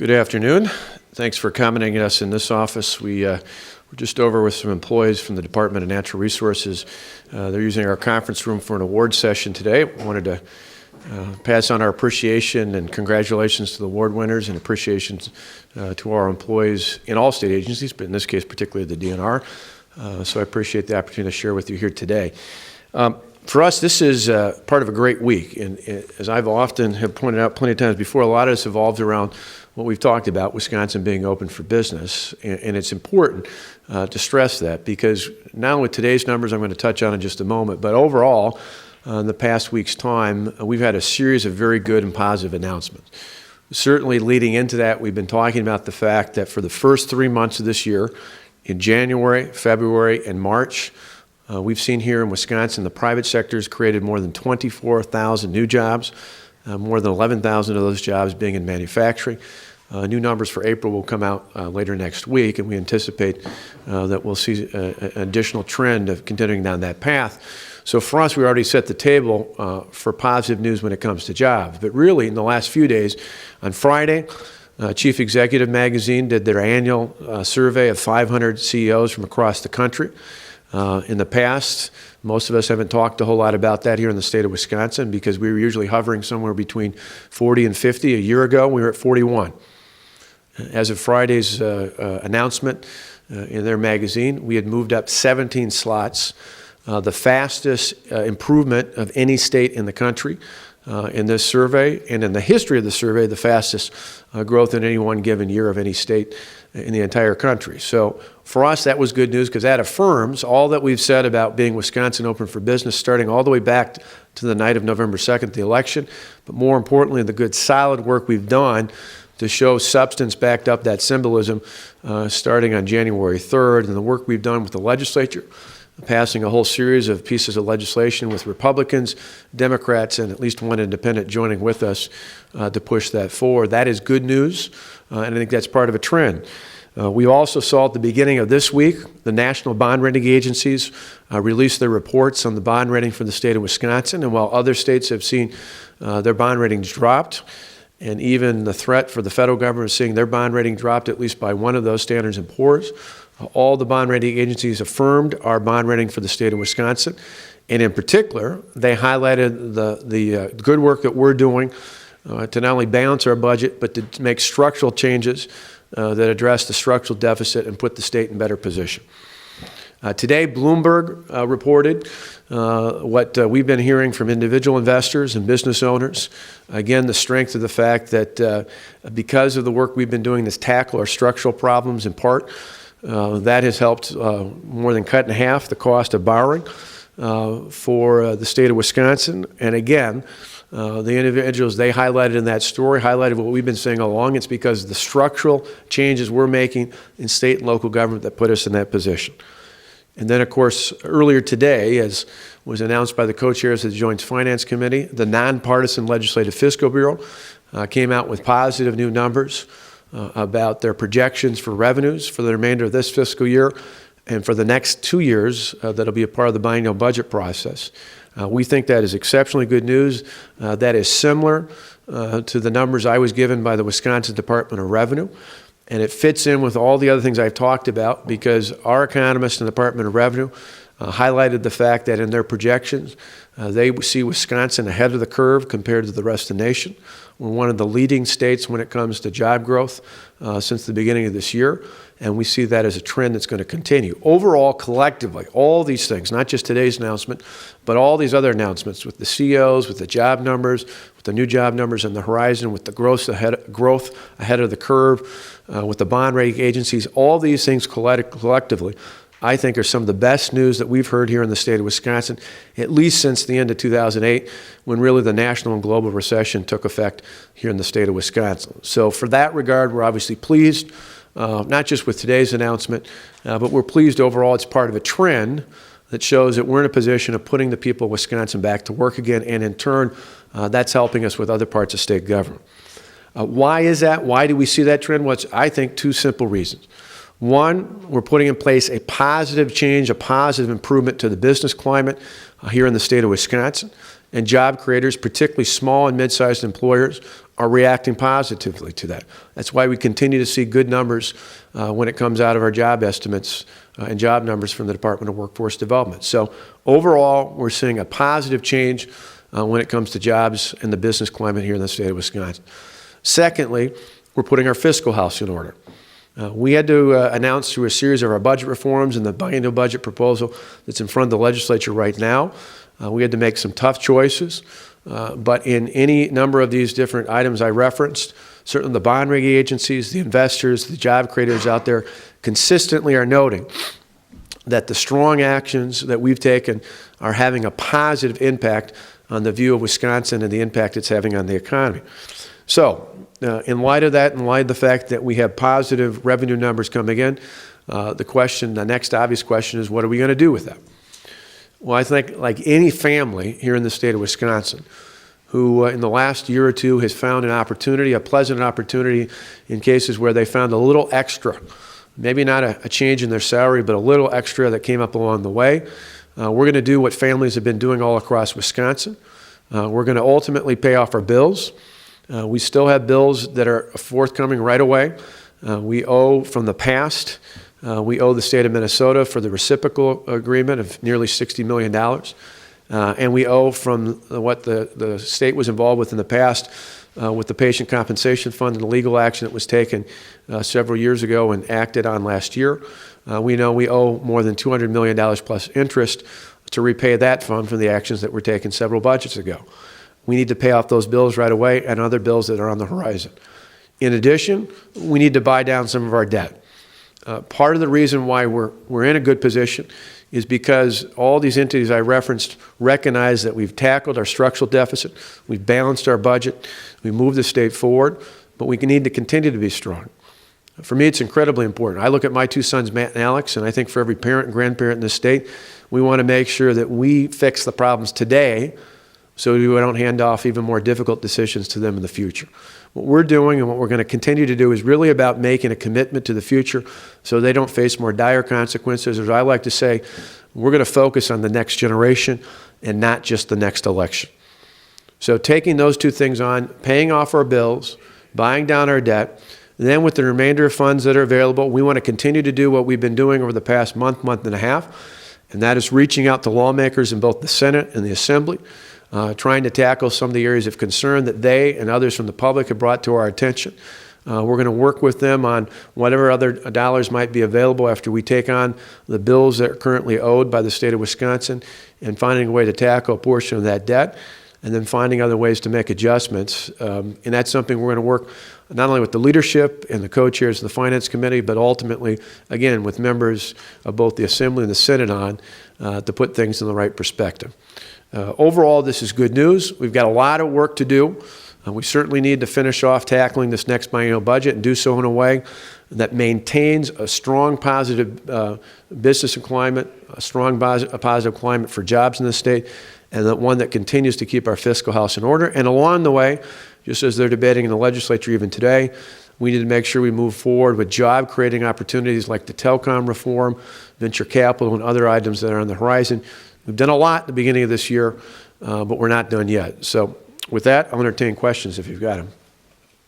Good afternoon. Thanks for accommodating us in this office. We're just over with some employees from the Department of Natural Resources. They're using our conference room for an award session today. I wanted to pass on our appreciation and congratulations to the award winners and appreciation to our employees in all state agencies, but in this case particularly the DNR. So I appreciate the opportunity to share with you here today. For us, this is part of a great week, and as I've often have pointed out plenty of times before, a lot of this evolves around what we've talked about, Wisconsin being open for business, and it's important to stress that because not only today's numbers I'm going to touch on in just a moment, but overall, in the past week's time, we've had a series of very good and positive announcements. Certainly leading into that, we've been talking about the fact that for the first 3 months of this year, in January, February, and March, we've seen here in Wisconsin, the private sector has created more than 24,000 new jobs, more than 11,000 of those jobs being in manufacturing. New numbers for April will come out later next week, and we anticipate that we'll see an additional trend of continuing down that path. So for us, we already set the table for positive news when it comes to jobs. But really, in the last few days, on Friday, Chief Executive Magazine did their annual survey of 500 CEOs from across the country. In the past, most of us haven't talked a whole lot about that here in the state of Wisconsin because we were usually hovering somewhere between 40 and 50. A year ago, we were at 41. As of Friday's announcement in their magazine, we had moved up 17 slots, the fastest improvement of any state in the country in this survey, and in the history of the survey, the fastest growth in any one given year of any state in the entire country. So for us, that was good news because that affirms all that we've said about being Wisconsin open for business, starting all the way back to the night of November 2nd, the election, but more importantly, the good solid work we've done to show substance backed up that symbolism starting on January 3rd, and the work we've done with the legislature, passing a whole series of pieces of legislation with Republicans, Democrats, and at least one independent joining with us to push that forward. That is good news, and I think that's part of a trend. We also saw at the beginning of this week, the national bond rating agencies release their reports on the bond rating for the state of Wisconsin, and while other states have seen their bond ratings dropped, and even the threat for the federal government is seeing their bond rating dropped at least by one of those Standards & Poor's, all the bond rating agencies affirmed our bond rating for the state of Wisconsin. And in particular, they highlighted the good work that we're doing to not only balance our budget, but to make structural changes that address the structural deficit and put the state in better position. Today, Bloomberg reported what we've been hearing from individual investors and business owners. Again, the strength of the fact that because of the work we've been doing to tackle our structural problems in part, that has helped more than cut in half the cost of borrowing for the state of Wisconsin. And again, the individuals they highlighted in that story highlighted what we've been saying all along. It's because of the structural changes we're making in state and local government that put us in that position. And then, of course, earlier today, as was announced by the co-chairs of the Joint Finance Committee, the Nonpartisan Legislative Fiscal Bureau came out with positive new numbers about their projections for revenues for the remainder of this fiscal year and for the next 2 years that'll be a part of the biennial budget process. We think that is exceptionally good news. That is similar to the numbers I was given by the Wisconsin Department of Revenue. And it fits in with all the other things I've talked about because our economists in the Department of Revenue highlighted the fact that in their projections, they see Wisconsin ahead of the curve compared to the rest of the nation. We're one of the leading states when it comes to job growth since the beginning of this year, and we see that as a trend that's going to continue. Overall, collectively, all these things, not just today's announcement, but all these other announcements with the CEOs, with the job numbers, with the new job numbers on the horizon, with the growth ahead of the curve, with the bond rating agencies, all these things collectively, I think are some of the best news that we've heard here in the state of Wisconsin, at least since the end of 2008, when really the national and global recession took effect here in the state of Wisconsin. So for that regard, we're obviously pleased, not just with today's announcement, but we're pleased overall it's part of a trend that shows that we're in a position of putting the people of Wisconsin back to work again, and in turn, that's helping us with other parts of state government. Why is that? Why do we see that trend? Well, it's, I think, two simple reasons. One, we're putting in place a positive change, a positive improvement to the business climate here in the state of Wisconsin. and job creators, particularly small and mid-sized employers, are reacting positively to that. That's why we continue to see good numbers when it comes out of our job estimates and job numbers from the Department of Workforce Development. So overall, we're seeing a positive change when it comes to jobs and the business climate here in the state of Wisconsin. Secondly, we're putting our fiscal house in order. We had to announce through a series of our budget reforms and the biennial budget proposal that's in front of the legislature right now. We had to make some tough choices, but in any number of these different items I referenced, certainly the bond rating agencies, the investors, the job creators out there consistently are noting that the strong actions that we've taken are having a positive impact on the view of Wisconsin and the impact it's having on the economy. So, in light of that, in light of the fact that we have positive revenue numbers coming in, the next obvious question is, what are we going to do with that? Well, I think like any family here in the state of Wisconsin who in the last year or two has found an opportunity, a pleasant opportunity in cases where they found a little extra, maybe not a change in their salary, but a little extra that came up along the way. We're going to do what families have been doing all across Wisconsin. We're going to ultimately pay off our bills. We still have bills that are forthcoming right away. We owe from the past. We owe the state of Minnesota for the reciprocal agreement of nearly $60 million. And we owe from what the state was involved with in the past with the Patient Compensation Fund and the legal action that was taken several years ago and acted on last year. We know we owe more than $200 million plus interest to repay that fund from the actions that were taken several budgets ago. We need to pay off those bills right away and other bills that are on the horizon. In addition, we need to buy down some of our debt. Part of the reason why we're in a good position is because all these entities I referenced recognize that we've tackled our structural deficit, we've balanced our budget, we moved the state forward, but we need to continue to be strong. For me, it's incredibly important. I look at my two sons, Matt and Alex, and I think for every parent and grandparent in this state, we want to make sure that we fix the problems today so we don't hand off even more difficult decisions to them in the future. What we're doing and what we're going to continue to do is really about making a commitment to the future so they don't face more dire consequences. As I like to say, we're going to focus on the next generation and not just the next election. So taking those two things on, paying off our bills, buying down our debt, and then with the remainder of funds that are available, we want to continue to do what we've been doing over the past month and a half, and that is reaching out to lawmakers in both the Senate and the Assembly, trying to tackle some of the areas of concern that they and others from the public have brought to our attention. We're going to work with them on whatever other dollars might be available after we take on the bills that are currently owed by the state of Wisconsin and finding a way to tackle a portion of that debt and then finding other ways to make adjustments. And that's something we're going to work not only with the leadership and the co-chairs of the Finance Committee, but ultimately, again, with members of both the Assembly and the Senate on to put things in the right perspective. Overall, this is good news. We've got a lot of work to do. We certainly need to finish off tackling this next biennial budget and do so in a way that maintains a strong positive business climate, a strong positive climate for jobs in the state, and that one that continues to keep our fiscal house in order. And along the way, just as they're debating in the legislature even today, we need to make sure we move forward with job-creating opportunities like the telecom reform, venture capital, and other items that are on the horizon. We've done a lot at the beginning of this year, but we're not done yet. So with that, I'll entertain questions if you've got them.